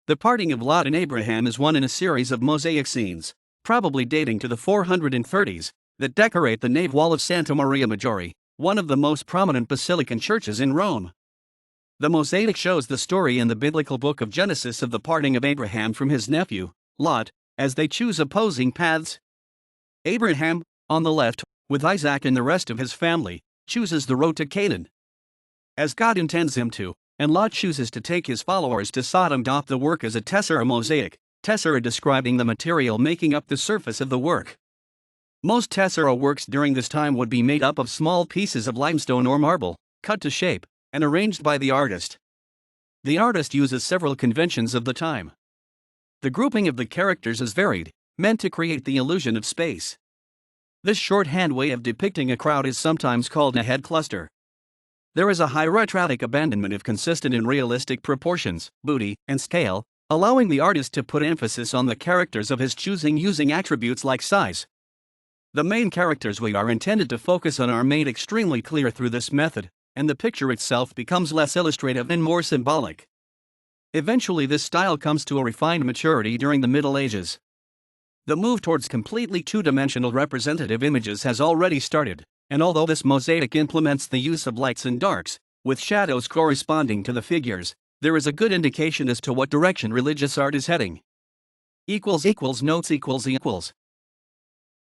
The parting of Lot and Abraham is one in a series of mosaic scenes, probably dating to the 430s, that decorate the nave wall of Santa Maria Maggiore, one of the most prominent basilican churches in Rome. The mosaic shows the story in the biblical book of Genesis of the parting of Abraham from his nephew, Lot, as they choose opposing paths. Abraham, on the left, with Isaac and the rest of his family, chooses the road to Canaan, as God intends him to, and Lot chooses to take his followers to Sodom. The work is a tessera mosaic, tessera describing the material making up the surface of the work. Most tessera works during this time would be made up of small pieces of limestone or marble, cut to shape, and arranged by the artist. The artist uses several conventions of the time. The grouping of the characters is varied, meant to create the illusion of space. This shorthand way of depicting a crowd is sometimes called a head cluster. There is a hieratic abandonment if consistent in realistic proportions, beauty, and scale, allowing the artist to put emphasis on the characters of his choosing using attributes like size. The main characters we are intended to focus on are made extremely clear through this method, and the picture itself becomes less illustrative and more symbolic. Eventually, this style comes to a refined maturity during the Middle Ages. The move towards completely two-dimensional representative images has already started, and although this mosaic implements the use of lights and darks, with shadows corresponding to the figures, there is a good indication as to what direction religious art is heading. Notes